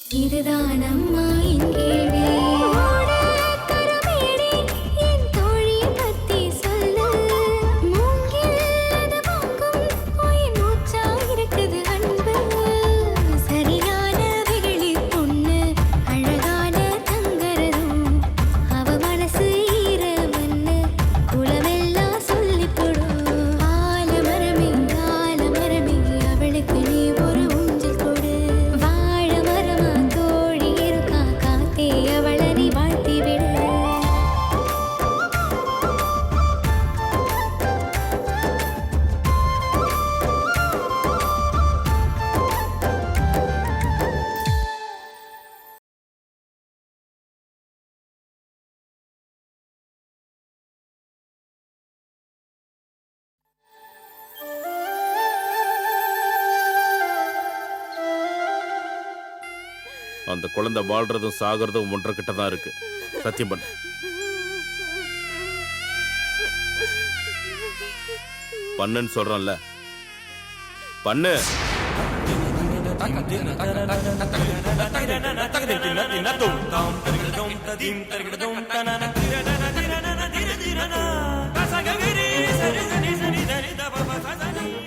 இதுதான் அம்மா என் கேள்வி. கரமேடி என் தோழி பத்தி சொல்லு. மூங்கில் அது வாங்கும் உயிர் மூச்சா இருக்குது அன்பு. சரியான வெகுளி பொண்ணு அழகான தங்கரதும். அவ மனசு ஈரமண்ணு குலமெல்லாம் சொல்லிக் கொடு. ஆலமரமே ஆலமரமே அவளுக்கு நீ ஒரு ஊஞ்சல் கொடு. வாழ மரமா தோழி இருக்கா காத்தே அவளை நீ வாழ்த்தி விடு. அந்த குழந்தை வாழ்றதும் சாகிறதும் ஒன்றரை கிட்ட தான் இருக்கு. சத்தியம் பண்ணு. பண்ணுன்னு சொல்றேன்ல, பண்ணு.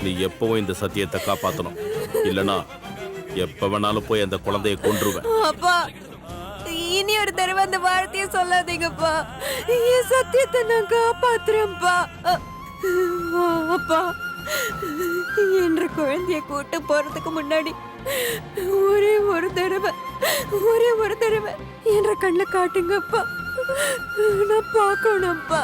நீ எப்பவும் இந்த சத்தியத்தை காப்பாத்தணும். இல்லனா எப்ப வேணாலும் போய் அந்த குழந்தைய கொன்றுவேன். அப்பா, இனி ஒரு தடவை அந்த வார்த்தையை சொல்லாதீங்கப்பா. என் சத்தியத்தை நான் காப்பாத்துறேன்ப்பா. அப்பா, என்ற குழந்தைய கூட்டு போறதுக்கு முன்னாடி ஒரே ஒரு தடவை என்ற கண்ணை காட்டுங்கப்பா. நான் பார்க்கணும்ப்பா.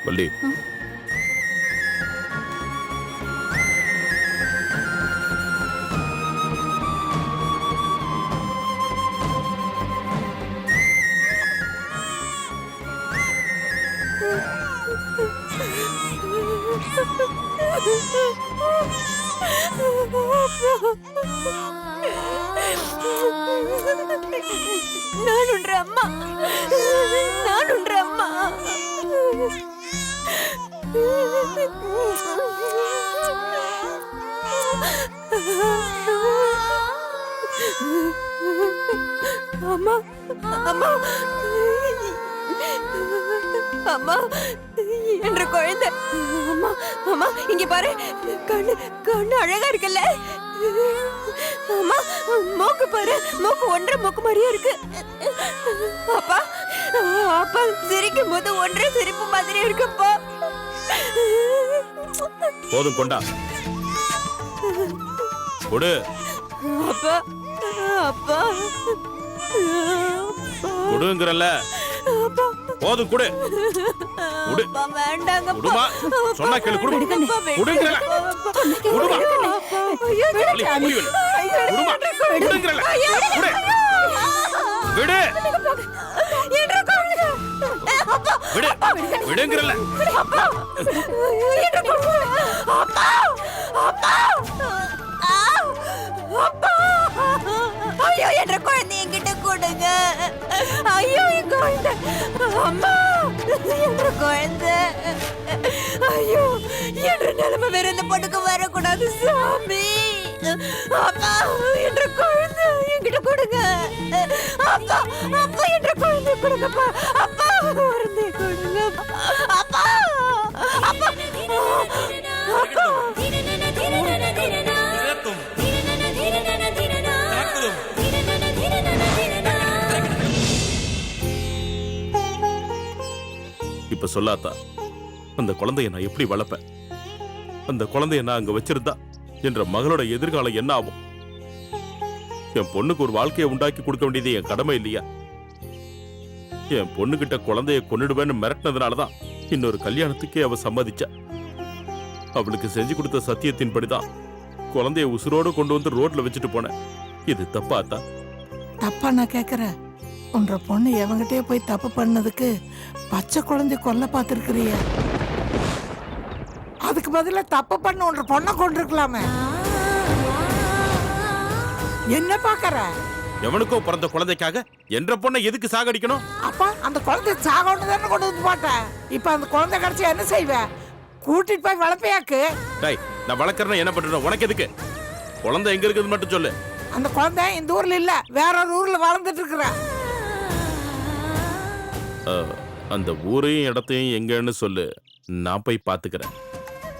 வள்ளி, நானுன்ற அம்மா. அம்மா, அம்மா, அம்மா, என்ற குழந்தை. அம்மா, அம்மா, இங்க பாரு. கண்ணு அழகா இருக்குல்ல? அம்மா, மூக்கு பாரு. மூக்கு ஒன்றரை மூக்கு மாதிரியே இருக்கு. அப்பா, அப்பா சிரிக்கும் போது ஒன்றரை சிரிப்பு மாதிரி இருக்குப்பா. போதும், கொண்டா கொடு. அப்பா, அப்பா, கொடுங்கறல. போதும், கொடு. கொடு. வேண்டாங்க. கொடுமா. சொன்னா கேளு. கொடு. கொடுங்கறல. கொடுமா. வள்ளி, புரியல. கொடுமா. கொடுங்கறல. கொடு. விடு. விடு. விடுங்கறல. ஐயோ, என்ற குழந்தை என்கிட்ட கொடுங்க. ஐயோ, என் குழந்தை. அம்மா, என்ற குழந்தை. ஐயோ, என்ற நிலைமை வேற இந்த பொண்ணுக்கு வரக்கூடாது சாமி. அப்பா, என்ற குழந்தை என்கிட்ட கொடுங்க. அப்பா, அப்பா, என்ற குழந்தை கொடுங்கப்பா. அப்பா, குழந்தை கொடுங்க. அப்பா, அப்பா, அப்பா. இப்ப சொல்லாத்தா, அந்த குழந்தைய நான் எப்படி வளர்ப்பேன்? அந்த குழந்தைய நான் அங்க வச்சிருந்தா என்ற மகளோட எதிர்காலம் என்ன ஆகும்? என் பொண்ணுக்கு ஒரு வாழ்க்கையை உண்டாக்கி கொடுக்க வேண்டியது என் கடமை இல்லையா? என் பொண்ணுகிட்ட குழந்தைய கொன்னுடுவேன்னு மிரட்டினதுனாலதான் இன்னொரு கல்யாணத்துக்கே அவ சம்மதிச்சா. அவளுக்கு செஞ்சு கொடுத்த சத்தியத்தின்படிதான் குழந்தைய உசுரோடு கொண்டு வந்து ரோட்ல வச்சுட்டு போனேன். இது தப்பாத்தா? தப்பா நான் கேக்குறேன். உன்ற பொண்ணு எவங்கிட்டே போய் தப்பு பண்ணதுக்கு பச்சை குழந்தை கொல்ல பார்த்திருக்கிறிய. அதுக்கு பதிலா தப்பு பண்ண உன்ற பொண்ணை கொண்டிருக்கலாமே. என்ன பாக்கற? எவனுக்கோ பிறந்த குழந்தைக்காக என்ற பொண்ணை எதுக்கு சாகடிக்கணும்? அப்பா அந்த குழந்தை சாகணும் தானே கொண்டு வந்து போட்டேன். இப்ப அந்த குழந்தை கிடைச்சா என்ன செய்வேன்? கூட்டிட்டு போய் வளர்ப்பையாக்கு. டேய், நான் வளர்க்கறேன்னா என்ன பண்றேன்? உனக்கு எதுக்கு? குழந்தை எங்க இருக்குதுன்னு மட்டும் சொல்லு. அந்த குழந்தை இந்த ஊர்ல இல்ல, வேற ஒரு ஊர்ல வளர்ந்துட்டு இருக்கிறேன். அந்த ஊரையும் இடத்தையும் எங்கன்னு சொல்லு, நான் போய் பாத்துக்கிறேன்.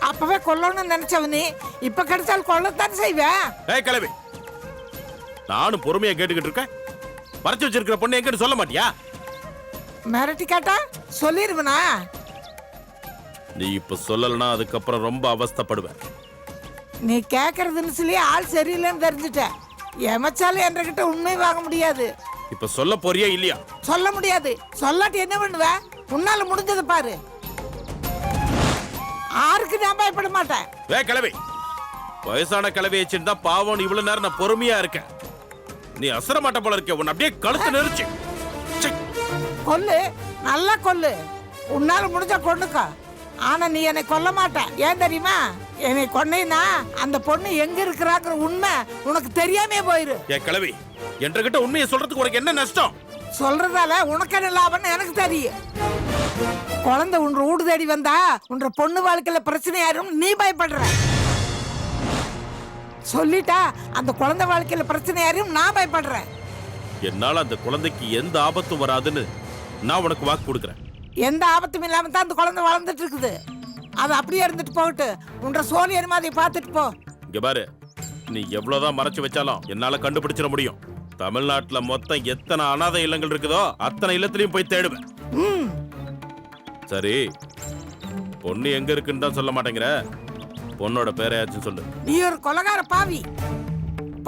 அப்பவே கொல்லணும்னு நினைச்சவனே இப்ப கிடைச்சாலும் கொல்லத்தான் செய்வேன். ஏய் கிளவி, நானும் பொறுமையா கேட்டுக்கிட்டு இருக்கேன். மறைச்சு வச்சிருக்கிற பொண்ணு எங்கன்னு சொல்ல மாட்டியா? மிரட்டி கேட்டா சொல்லிருவனா? நீ இப்ப சொல்லலனா அதுக்கப்புறம் ரொம்ப அவஸ்தைப்படுவேன். நீ கேக்குறதுன்னு சொல்லி ஆள் சரியில்லைன்னு தெரிஞ்சுட்ட. எமச்சாலும் என்கிட்ட உண்மை வாங்க முடியாது. இப்ப சொல்ல போறியா இல்லையா? சொல்ல முடியாது. சொல்லாட்டி என்ன பண்ணுவ? உன்னால முடிஞ்சதை பாரு. ஆருக்கு நான் பயப்பட மாட்டேன். ஏய் கிளவி, வயசான கிளவியை வச்சிருந்தா பாவம் இவ்வளவு நேரம் நான் பொறுமையா இருக்கேன். நீ அசர மாட்ட போல இருக்க. உன்னை அப்படியே கழுத்து நெரிச்சு கொல்லு, நல்லா கொல்லு. உன்னால முடிஞ்சா கொண்டுக்கோ. ஆனா நீ என்னை கொல்ல மாட்ட. ஏன் தெரியுமா? என்னை கொன்னேன்னா அந்த பொண்ணு எங்க இருக்கிறாங்கிற உண்மை உனக்கு தெரியாமே போயிரு. ஏய் கிளவி, என்கிட்ட உண்மையை சொல்றதுக்கு உனக்கு என்ன நஷ்டம்? சொல்றதால உனக்கு என்ன லாபம்னு எனக்கு தெரியும். குழந்தை உன்ற வீடு தேடி வந்தா உன்ற பொண்ணு வாழ்க்கையில பிரச்சனை யாரும் நீ பயப்படுற. சொல்லிட்டா அந்த குழந்தை வாழ்க்கையில பிரச்சனை யாரும் நான் பயப்படுறேன். என்னால அந்த குழந்தைக்கு எந்த ஆபத்தும் வராதுன்னு நான் உனக்கு வாக்கு கொடுக்குறேன். எந்த ஆபத்தும் இல்லாம தான் அந்த குழந்தை வளர்ந்துட்டு இருக்குது. அது அப்படியே இருந்துட்டு போகட்டு. உன்ற சோழியர் மாதிரி பார்த்துட்டு போ. இங்க பாரு, நீ எவ்வளவுதான் மறைச்சு வச்சாலும் என்னால கண்டுபிடிச்சிட முடியும். தமிழ்நாட்டுல மொத்தம் எத்தனை அனாதை இல்லங்கள் இருக்குதோ அத்தனை இல்லத்திலையும் போய் தேடுவேன். சரி, பொண்ணு எங்க இருக்குன்னு தான் சொல்ல மாட்டேங்கிற. பொண்ணோட பேரையாச்சும் சொல்லு. நீ ஒரு கொலகார பாவி.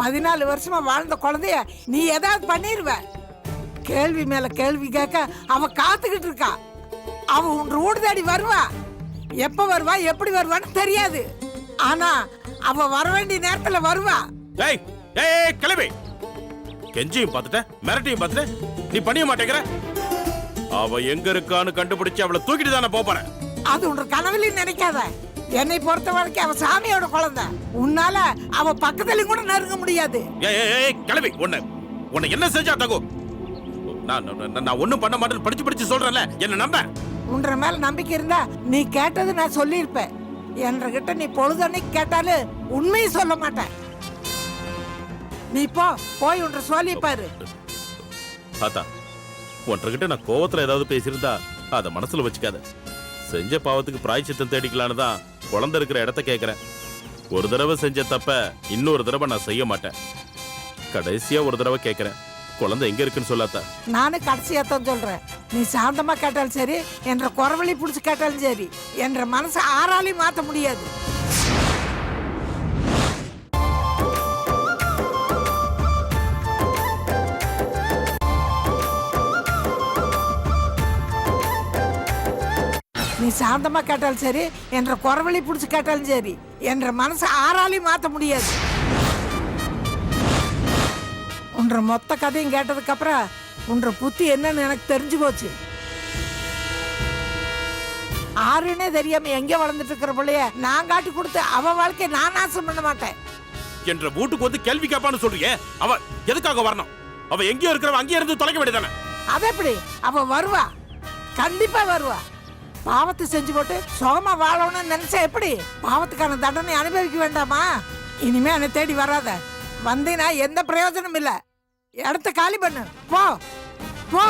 14 வருஷமா வாழ்ந்த குழந்தைய நீ ஏதாவது பண்ணிருவ. கேள்வி மேல கேள்வி கேட்க அவ காத்துக்கிட்டு இருக்கா. அவ உன் வீடு தேடி வருவா. எப்ப வருவா, எப்படி வருவான்னு தெரியாது. ஆனா அவ வர வேண்டிய நேரத்துல வருவா. ஏய் ஏய் கிளம்பி. கெஞ்சியும் பார்த்துட்டேன், மிரட்டியும் பார்த்துட்டேன், நீ பண்ணிய மாட்டேங்கிற. அவ எங்க இருக்கான்னு கண்டுபிடிச்சு அவளை தூக்கிட்டு தானே போறேன். அது உன் கனவுலையும் நினைக்காத. என்னை பொறுத்த வரைக்கும் அவ சாமியோட குழந்தை. உன்னால அவ பக்கத்துல கூட நெருங்க முடியாது. ஏய் கிளம்பி. உன்னை என்ன செஞ்சா தகோ? நான் ஒண்ணும் பண்ண மாட்டேன்னு படிச்சு சொல்றேன்ல, என்ன நம்ப. உன்ற மேல நம்பிக்கை இருந்தா நீ கேட்டது நான் சொல்லியிருப்பேன். என்கிட்ட நீ பொழுதன்னைக்கு கேட்டாலும் உண்மையை சொல்ல மாட்டேன். நீ போய் உன்ற சொல்லி பாரு. தாத்தா, உன்கிட்ட நான் கோவத்துல ஏதாவது பேசியிருந்தா அதை மனசுல வச்சுக்காத. செஞ்ச பாவத்துக்கு பிராய்ச்சித்தம் தேடிக்கலான்னு தான் குழந்தை இருக்கிற இடத்த கேட்கிறேன். ஒரு தடவை செஞ்ச தப்ப இன்னொரு தடவை நான் செய்ய மாட்டேன். கடைசியா ஒரு தடவை கேட்கிறேன், குழந்தை எங்க இருக்குன்னு சொல்லாத்தா. நானும் கடைசியாத்தான் சொல்றேன். நீ சாந்தமா கேட்டாலும் சரி, என்ற குறவழி புடிச்சு கேட்டாலும் சரி, என்ற மனசை ஆறாலையும் மாத்த முடியாது. நீ சாந்தமா கேட்டாலும் சரி, என்ற குறவழி புடிச்சு கேட்டாலும் சரி, என்ற மனசை ஆறாலையும் மாத்த முடியாது. உன்ற மொத்த கதையும் கேட்டதுக்கு அப்புறம் உன்ற புத்தி என்னன்னு எனக்கு தெரிஞ்சு போச்சு. ஆறுனே தெரியாம எங்க வளர்ந்துட்டு இருக்கிற பிள்ளைய நான் காட்டி கொடுத்து அவ வாழ்க்கையை நான் நாசம் பண்ண மாட்டேன். என்ற வீட்டுக்கு வந்து கேள்வி கேட்பான்னு சொல்றீங்க. அவ எதுக்காக வரணும்? அவ எங்கேயோ இருக்கிறவ அங்கேயே இருந்து தொலைக்க வேண்டியதானே? அது எப்படி? அவ வருவா, கண்டிப்பா வருவா. பாவத்தை செஞ்சு போட்டு சுகமா வாழணும்னு நினைச்சா எப்படி? பாவத்துக்கான தண்டனை அனுபவிக்க வேண்டாமா? இனிமே என்னை தேடி வராத. வந்தீனா எந்த பிரயோஜனம் இல்ல. இடத்த காலி பண்ணு. போ போ.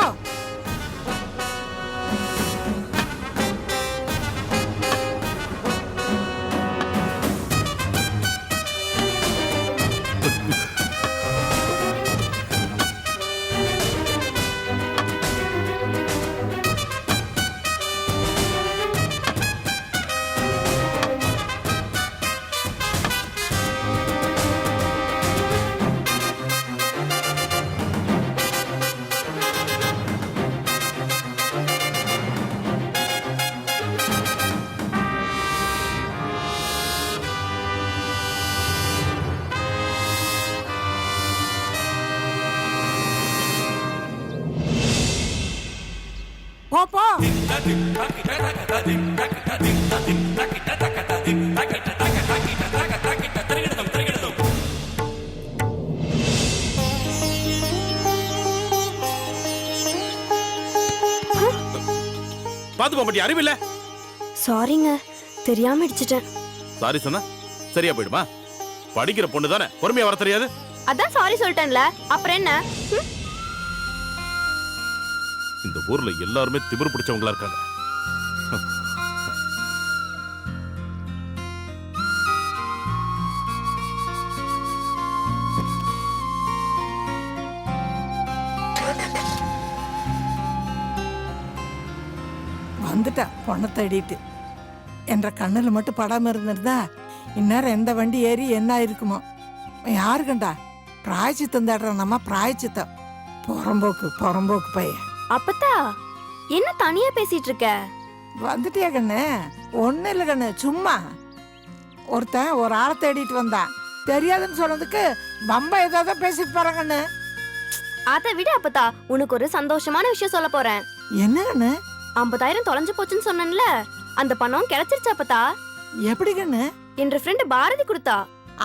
போ போ. பார்த்து போக மாட்டியா? அறிவில்ல. சாரிங்க, தெரியாம இடிச்சிட்டேன். சாரி சொன்னா சரியா போயிடுமா? படிக்கிற பொண்ணு தானே, பொறுமையா வர தெரியாது? அதான் சாரி சொல்லிட்டேன்ல, அப்புறம் என்ன? இந்த ஊர்ல எல்லாருமே திமிரு பிடிச்சவங்களா இருக்காங்க. வந்துட்டா பொண்ணை தேடிட்டு. என்ற கண்ணில் மட்டும் படாம இருந்திருந்தா இந்நேரம் எந்த வண்டி ஏறி என்ன இருக்குமோ. யாரு கண்டா பிராய்ச்சித்தம் தேடுறானம்மா, பிராய்ச்சித்தம். புறம்போக்கு பையன். அப்பத்தா என்ன தனியா பேசிட்டு இருக்க? வந்துட்டியா கண்ணு? ஒன்றும் இல்லை கண்ணு, சும்மா ஒருத்தன் ஒரு ஆளை தேடிட்டு வந்தான். தெரியாதுன்னு சொன்னதுக்கு பம்பா ஏதாவது பேசிட்டு போறான் கண்ணு. அதை விட அப்பத்தா, உனக்கு ஒரு சந்தோஷமான விஷயம் சொல்ல போறேன். என்ன கண்ணு? 50,000 தொலைஞ்சு போச்சுன்னு சொன்னேன்ல, அந்த பணம் கிடைச்சிருச்சு அப்பத்தா. எப்படி கண்ணு? என்ற ஃப்ரெண்ட் பாரதி கொடுத்தா.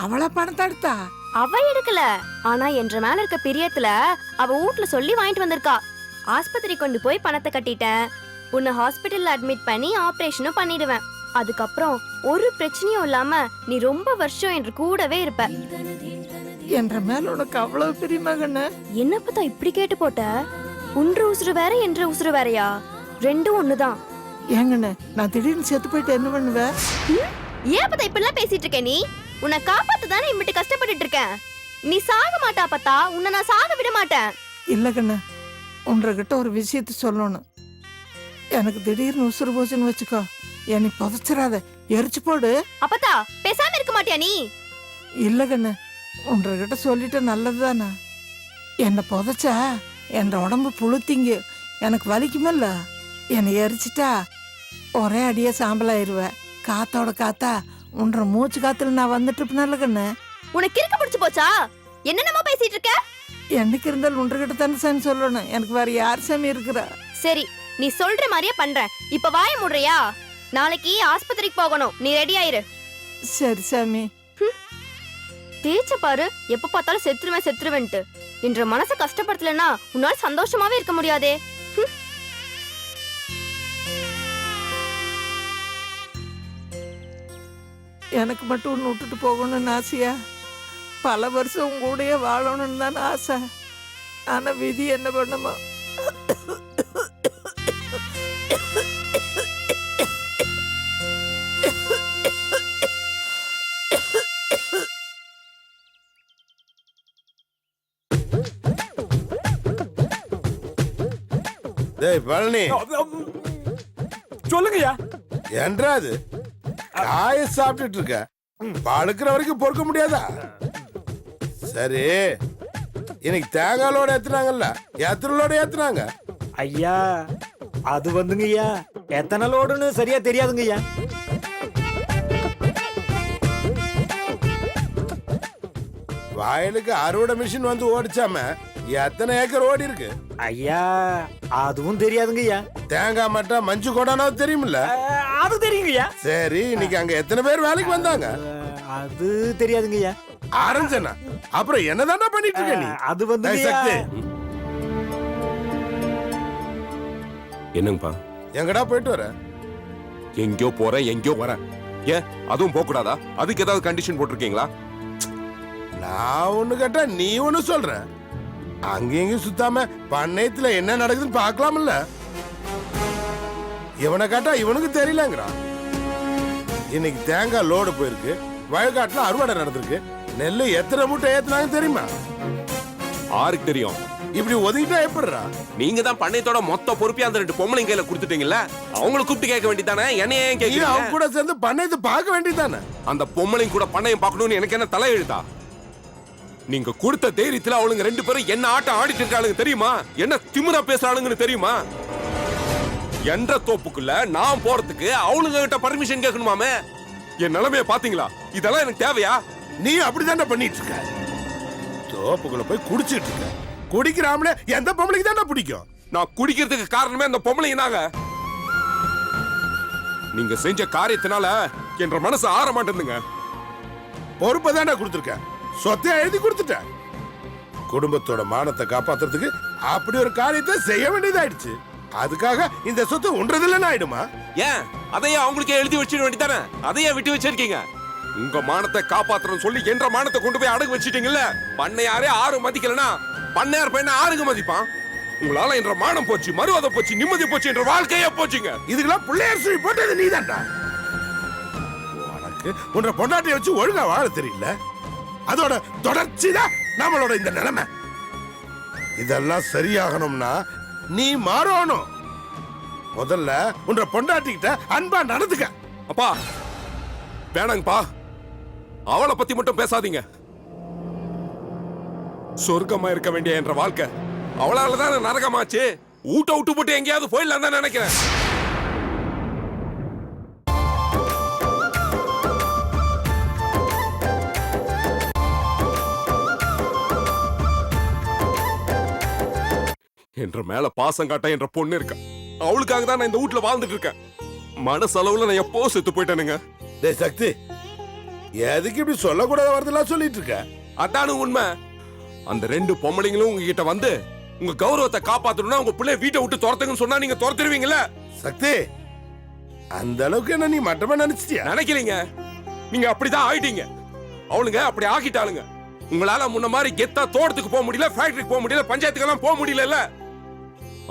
அவளை பணத்தை எடுத்தா? அவ எடுக்கல, ஆனா என்ற மேல இருக்க பிரியத்துல அவ வீட்ல சொல்லி வாங்கிட்டு வந்திருக்கா. ஆஸ்பத்திரி கொண்டு போய் பணத்தை கட்டிட்டேன். உன்னை ஹாஸ்பிட்டல்ல அட்மிட் பண்ணி ஆபரேஷனும் பண்ணிடுவேன். அதுக்கப்புறம் ஒரு பிரச்சனையும் இல்லாம நீ ரொம்ப வருஷம் என்று கூடவே இருப்ப. என்ற மேல உனக்கு அவ்வளவு பிரியமா கண்ணு? என்ன பார்த்தா இப்படி கேட்டு போட்ட? உன்ற உசுறு வேற என்ற உசுறு வேறயா? ரெண்டும் ஒண்ணுதான். ஏங்கண்ணு, நான் திடீர்னு செத்து போயிட்டு என்ன பண்ணுவேன்? ஏன் பார்த்தா இப்படிலாம் பேசிட்டு இருக்க? நீ உன்னை காப்பாத்து தானே இப்படி கஷ்டப்பட்டுட்டு இருக்கேன். நீ சாக மாட்டா பார்த்தா, உன்னை நான் சாக விட மாட்டேன். இல்ல கண்ணு, உன்கிட்ட ஒரு விஷயத்த சொல்லணும். எனக்கு திடீர்னு உசுறு போச்சுன்னு வச்சுக்கோ, என்னை புதைச்சிடாத, எரிச்சு போடு. அப்பத்தா பேசாம இருக்க மாட்டியா நீ? இல்ல கண்ணு, உன்கிட்ட சொல்லிட்டு நல்லதுதானே. என்னை புதைச்சா என் உடம்பு புழுத்திங்க, எனக்கு வலிக்குமில்ல. என்னை எரிச்சிட்டா ஒரே அடியே சாம்பலாயிருவேன். காத்தோட காத்தா உன்ற மூச்சு காத்துல நான் வந்துட்டு இருப்பேன்ல கண்ணு. உனக்கு இருக்க பிடிச்சு போச்சா? என்னென்னமோ பேசிட்டு இருக்க. என்னைக்கு இருந்தாலும் உன்கிட்ட தானே சாமி சொல்லணும், எனக்கு வேற யார் சாமி இருக்கிறா? சரி, நீ சொல்ற மாதிரியே பண்றேன். இப்ப வாய முடுறியா? நாளைக்கு ஆஸ்பத்திரிக்கு போகணும், நீ ரெடி ஆயிரு. சரி சாமி. தேய்ச்ச பாரு, எப்ப பார்த்தாலும் செத்துருவேன்ட்டு. என்ற மனசை கஷ்டப்படுத்தலன்னா உன்னால சந்தோஷமாவே இருக்க முடியாதே. எனக்கு மட்டும் ஒன்று விட்டுட்டு போகணும்னு ஆசையா? பல வருஷம் உங்க கூடயே வாழணும்னு தானே ஆசை. ஆனா விதி என்ன பண்ணுமா? டேய் பழனி, சொல்லுங்கய்யா. என்றா அது காய சாப்பிட்டுட்டு இருக்க, பழுக்கிற வரைக்கும் பொறுக்க முடியாதா? சரி, இன்னைக்கு தேங்காய் லோடு ஏத்துனாங்கல்ல, எத்தனை லோடு ஏத்துனாங்க? ஐயா அது வந்துங்கய்யா, எத்தனை லோடுன்னு சரியா தெரியாதுங்கய்யா. வயலுக்கு அறுவடை மிஷின் வந்து ஓடிச்சாம எத்தனை ஏக்கர் ஓடி இருக்கு? ஐயா அதுவும் தெரியாதுங்கய்யா. தேங்காய் மட்டும் மஞ்சு கொடானோ தெரியுமில்ல? அது தெரியுங்கய்யா. சரி, இன்னைக்கு அங்க எத்தனை பேர் வேலைக்கு வந்தாங்க? அது தெரியாதுங்கய்யா. ஆரஞ்சனா, அப்புறம் என்னதான்டா பண்ணிட்டு இருக்க நீ? அது வந்து டேய் சக்தி, என்னங்கப்பா? எங்கடா போயிட்டு வர? எங்கேயோ போறேன், எங்கேயோ வரேன். ஏன் அதுவும் போக கூடாதா? அதுக்கு ஏதாவது கண்டிஷன் போட்டிருக்கீங்களா? நான் ஒண்ணு கேட்டா நீ ஒண்ணு சொல்ற. அங்கேயும் சுத்தாம பண்ணையத்துல என்ன நடக்குதுன்னு பாக்கலாம்ல. இவனை கேட்டா இவனுக்கு தெரியலங்கிறான். இன்னைக்கு தேங்காய் லோடு போயிருக்கு, வயக்காட்டுல அறுவடை நடந்திருக்கு. நெல்லு எத்தனை மூட்டை ஏத்துனாங்க தெரியுமா? ஆருக்கு தெரியும்? இப்படி ஒதுக்கிட்டா எப்படிடா? நீங்க தான் பண்ணையத்தோட மொத்த பொறுப்பையா அந்த 2 பொம்பளைங்க கையில கொடுத்துட்டீங்கல்ல, அவங்கள கூப்பிட்டு கேட்க வேண்டியதானே? என்னைய ஏன் நீ அவங்க கேக்குறீங்க? கூட சேர்ந்து பண்ணையத்தை பார்க்க வேண்டியதானே? அந்த பொம்பளைங்க கூட பண்ணையம் பார்க்கணும்னு எனக்கு என்ன தலை எழுதா? நீங்க கொடுத்த தைரியத்துல அவளுங்க 2 பேரும் என்ன ஆட்டம் ஆடிட்டு இருக்காளுங்க தெரியுமா? என்ன திமிரா பேசுறாளுங்கன்னு தெரியுமா? என்ற தோப்புக்குள்ள நான் போறதுக்கு அவளுங்க கிட்ட பர்மிஷன் கேட்கணுமாமே? என் நிலைமைய பாத்தீங்களா? இதெல்லாம் எனக்கு தேவையா? நீ அப்படிதான்டா பண்ணிட்டு இருக்க. தோப்புக்குள்ள போய் குடிச்சிட்டு இருக்க. குடிக்கிறாமலே எந்த பொம்பளைக்கு தானே பிடிக்கும்? நான் குடிக்கிறதுக்கு காரணமே அந்த பொம்பளைங்க தாங்க. நீங்க செஞ்ச காரியத்தினால என்ற மனசு ஆற மாட்டேங்குங்க. பொறுப்பை தானே கொடுத்துருக்க, சொத்தை எழுதி கொடுத்துட்ட. குடும்பத்தோட மானத்தை காப்பாத்துறதுக்கு அப்படி ஒரு காரியத்தை செய்ய வேண்டியதாயிடுச்சு. அதுக்காக இந்த சொத்து உன்றதில்லன்னு ஆயிடுமா? ஏன் அதையே அவங்களுக்கே எழுதி வச்சிட வேண்டியதானே? அதையே விட்டு வச்சிருக்கீங்க. உங்க மானத்தை காப்பாத்துறன்னு சொல்லி என்ற மானத்தை கொண்டு போய் அடகு வச்சிட்டீங்கல்ல. பண்ணையாரே ஆறு மதிக்கலனா பண்ணையார் பையனை ஆறுங்க மதிப்பான். உங்களால என்ற மானம் போச்சு, மறுவாதை போச்சு, நிம்மதி போச்சு, என்ற வாழ்க்கையே போச்சுங்க. இதுக்கெல்லாம் பிள்ளையார் சொல்லி போட்டது நீதான்டா. உனக்கு உன்ற பொண்டாட்டியை வச்சு ஒழுங்கா வாழ தெரியல. அதோட தொடர்ச்சி தான் நம்மளோட இந்த நிலைமை. இதெல்லாம் சரியாகணும்னா நீ மாறணும். முதல்ல உன்ற பொண்டாட்டிக்கிட்ட அன்பா நடந்துக்க. அப்பா வேணாங்கப்பா, அவளை பத்தி மட்டும் பேசாதீங்க. சொர்க்கமா இருக்க வேண்டிய என்ற வாழ்க்கை அவளாலதான் நரகமாச்சு. ஊட்ட விட்டு போட்டு எங்கேயாவது போயிடலாம் தான் நினைக்கிறேன். என்ற மேல பாசம் காட்ட என்ற பொண்ணு இருக்க, அவளுக்காக தான் நான் இந்த வீட்டுல வாழ்ந்துட்டு இருக்கேன். மனசளவுல நான் எப்போ செத்து போயிட்டேனுங்க. டேய் சக்தி, எதுக்கு இப்படி சொல்லக்கூடாத வார்த்தைலாம் சொல்லிட்டு இருக்க? அதானு உண்மை. அந்த ரெண்டு பொம்பளைங்களும் உங்ககிட்ட வந்து உங்க கௌரவத்தை காப்பாத்தணும்னா உங்க பிள்ளை வீட்டை விட்டு துரத்துங்கன்னு சொன்னா நீங்க துரத்துருவீங்கல்ல? சக்தி, அந்த அளவுக்கு என்ன நீ மட்டமா நினைச்சிட்டியா? நினைக்கலீங்க, நீங்க அப்படிதான் ஆயிட்டீங்க. அவளுங்க அப்படி ஆக்கிட்டாளுங்க. உங்களால முன்ன மாதிரி கெத்தா தோட்டத்துக்கு போக முடியல, ஃபேக்டரிக்கு போக முடியல, பஞ்சாயத்துக்கெல்லாம் போக முடியல.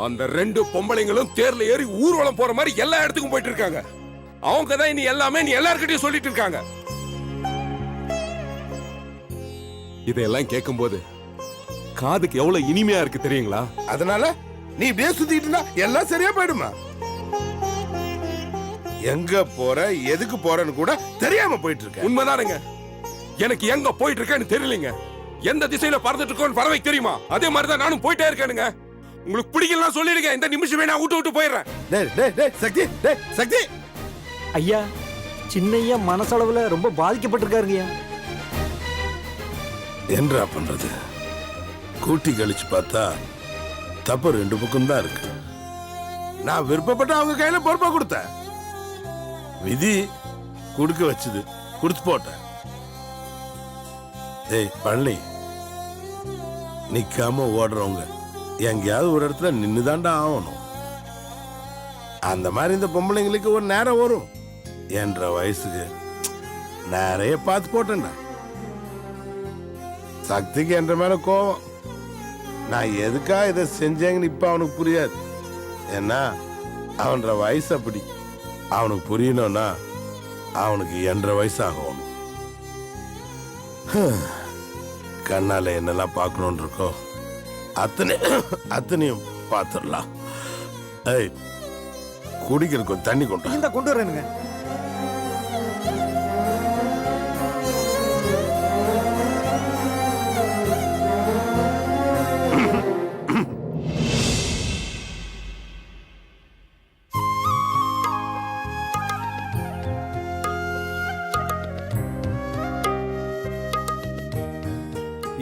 அந்த ரெண்டு பொம்பளைங்களும் தேர்ல ஏறி ஊர்வலம் போற மாதிரி எல்லா இடத்துக்கும் போயிட்டு இருக்காங்க. அவங்க தான் நீ எல்லாமே நீ எல்லார்கிட்டயும் சொல்லிட்டு இருக்காங்க. இதெல்லாம் கேட்கும்போது காதுக்கு எவ்வளவு இனிமையா இருக்கு தெரியுங்களா? அதனால நீ இப்படியே சுத்திட்டு இருந்தா எல்லாம் சரியா போயிடுமா? எங்க போற, எதுக்கு போறன்னு கூட தெரியாம போயிட்டு இருக்க. உண்மைதானுங்க, எனக்கு எங்க போயிட்டு இருக்கேன்னு தெரியலங்க. எந்த திசையில பறந்துட்டு இருக்கோன்னு பறவை தெரியுமா? அதே மாதிரிதான் நானும் போயிட்டே இருக்கேனுங்க. உங்களுக்கு பிடிக்கலாம் சொல்லிடுங்க, இந்த நிமிஷமே நான் விட்டு போயிடுறேன். டேய் டேய் டேய் சக்தி, டேய் சக்தி. ஐயா, சின்னையா மனசளவுல ரொம்ப பாதிக்கப்பட்டிருக்காருங்கய்யா. என்னடா பண்றது? கூட்டி கழிச்சு பார்த்தா தப்பு ரெண்டு பக்கம் தான் இருக்கு. நான் விருப்பப்பட்ட அவங்க கையில பொறுப்பா கொடுத்தேன். விதி கொடுக்க வச்சது, கொடுத்து போட்டேன். ஏய் பழனி, நிக்காம ஓடுறவங்க எங்கேயாவது ஒரு இடத்துல நின்னுதாண்டா ஆகணும். அந்த மாதிரி இந்த பொம்பளைங்களுக்கு ஒரு நேரம் வரும். என்ற வயசுக்கு நிறைய பார்த்து போட்டேன்டா. சக்திக்கு என்ற மேல கோவம். நான் எதுக்கா இதை செஞ்சேங்கன்னு இப்ப அவனுக்கு புரியாது. ஏன்னா அவன்ற வயசு அப்படி. அவனுக்கு புரியணும்னா அவனுக்கு என்ற வயசு ஆகணும். கண்ணால என்னெல்லாம் பார்க்கணும்னு இருக்கோ அத்தனையும் பார்த்துடலாம். ஏய், குடிக்கிறதுக்கு கொஞ்சம் தண்ணி கொண்டு இந்த கொண்டு வரேனுங்க.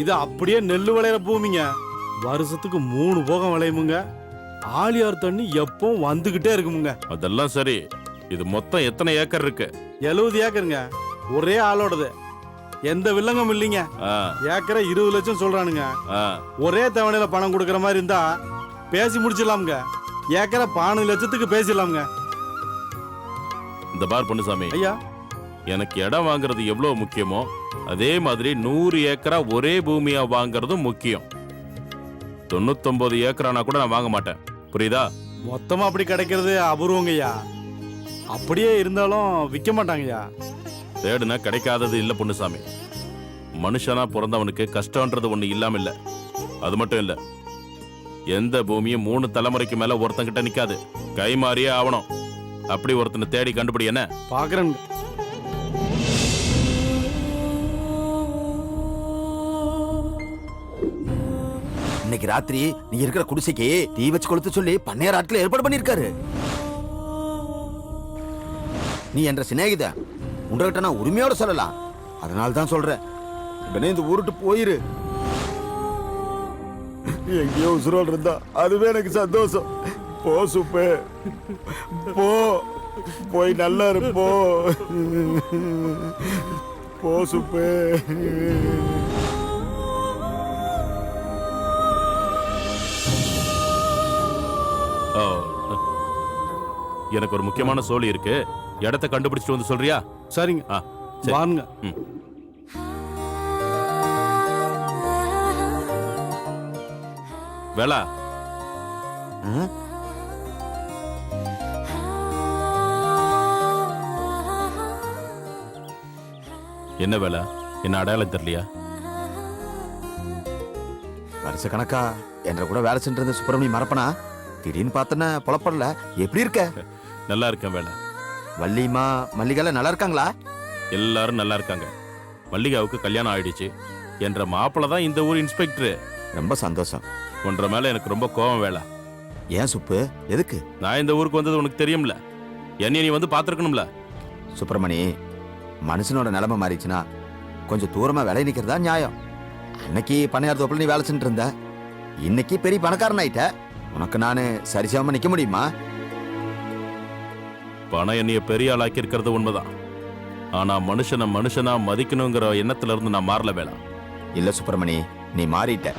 இது அப்படியே நெல்லு விளையிற பூமிங்க. வருஷத்துக்கு 3 போகம் விளையுமுங்க. ஆழியார் தண்ணி எப்பவும் வந்துகிட்டே இருக்குமுங்க. அதெல்லாம் சரி, இது மொத்தம் எத்தனை ஏக்கர் இருக்கு? 70 ஏக்கருங்க. ஒரே ஆளோடது, எந்த வில்லங்கம் இல்லைங்க. ஏக்கரை 20 லட்சம் சொல்றானுங்க. ஒரே தவணையில பணம் கொடுக்கற மாதிரி இருந்தா பேசி முடிச்சிடலாமுங்க. ஏக்கரை 12 லட்சத்துக்கு பேசிடலாமுங்க. இந்த பார் பொன்னுசாமி ஐயா, எனக்கு இடம் வாங்குறது எவ்வளவு முக்கியமோ அதே மாதிரி 100 ஏக்கரா ஒரே பூமியா வாங்குறதும் முக்கியம். 99 ஏக்கரானா கூட நான் வாங்க மாட்டேன், புரியுதா? மொத்தமா அப்படி கிடைக்கிறது அபூர்வங்கய்யா. அப்படியே இருந்தாலும் விற்க மாட்டாங்கய்யா. தேடுனா கிடைக்காதது இல்ல பொன்னுசாமி. மனுஷனா பிறந்தவனுக்கு கஷ்டம்ன்றது ஒண்ணு இல்லாம இல்ல. அது மட்டும் இல்ல, எந்த பூமியும் 3 தலைமுறைக்கு மேல ஒருத்தங்கிட்ட நிக்காது. கை மாறியே ஆகணும். அப்படி ஒருத்தனை தேடி கண்டுபிடி. என்ன பாக்குறேன். இன்னைக்கு ராத்திரி நீ இருக்கிற குடிசைக்கு தீ வச்சு கொளுத்து சொல்லி பண்ணையார் ஆட்களை ஏற்பாடு பண்ணிருக்காரு. நீ என்ற சிநேகித உங்ககிட்ட நான் உரிமையோட சொல்லலாம். அதனால தான் சொல்றேன், உடனே இந்த ஊருட்டு போயிரு. எங்கேயோ உசுரோடு இருந்தா அதுவே எனக்கு சந்தோஷம். போ சூப்பே, போ, போய் நல்லா இருப்போ. போ சூப்பே. Oh. எனக்கு ஒரு முக்கியமான சோலி இருக்கு, இடத்த கண்டுபிடிச்சிட்டு வந்து சொல்றியா? சரிங்க, ஆ, சரி. வாருங்க. ம். வேளா, என்ன வேலை? என்ன அடையாளம் தெரியலையா? வருஷ கணக்கா என்ற கூட வேலை சென்றிருந்த சுப்பிரமணி மறப்பனா திடீர்னு பார்த்தன புலப்படல. எப்படி இருக்க? நல்லா இருக்கேன் வேலை. வள்ளிமா மல்லிகால நல்லா இருக்காங்களா? எல்லாரும் நல்லா இருக்காங்க. மல்லிகாவுக்கு கல்யாணம் ஆயிடுச்சு. என்ற மாப்பிள்ள தான் இந்த ஊர் இன்ஸ்பெக்டர். ரொம்ப சந்தோஷம். ஒன்ற மேல எனக்கு ரொம்ப கோபம் வேலை. ஏன் சுப்பு, எதுக்கு? நான் இந்த ஊருக்கு வந்தது உனக்கு தெரியும்ல, என்னைய நீ வந்து பாத்துருக்கணும்ல. சுப்பிரமணி, மனுஷனோட நிலைமை மாறிச்சுன்னா கொஞ்சம் தூரமா விலை நிக்கிறதா நியாயம். அன்னைக்கு பண்ணையார் தோப்புல நீ வேலை செஞ்சுட்டு இருந்த, இன்னைக்கு பெரிய பணக்காரன் ஆயிட்ட. உனக்கு நானு சரிசமமா நிக்க முடியுமா? பணம் என்னைய பெரிய ஆளாக்கி இருக்கிறது உண்மைதான். ஆனா மனுஷனை மனுஷனா மதிக்கணுங்கிற எண்ணத்துல இருந்து நான் மாறல வேலை. இல்ல சுப்பிரமணி, நீ மாறிட்ட.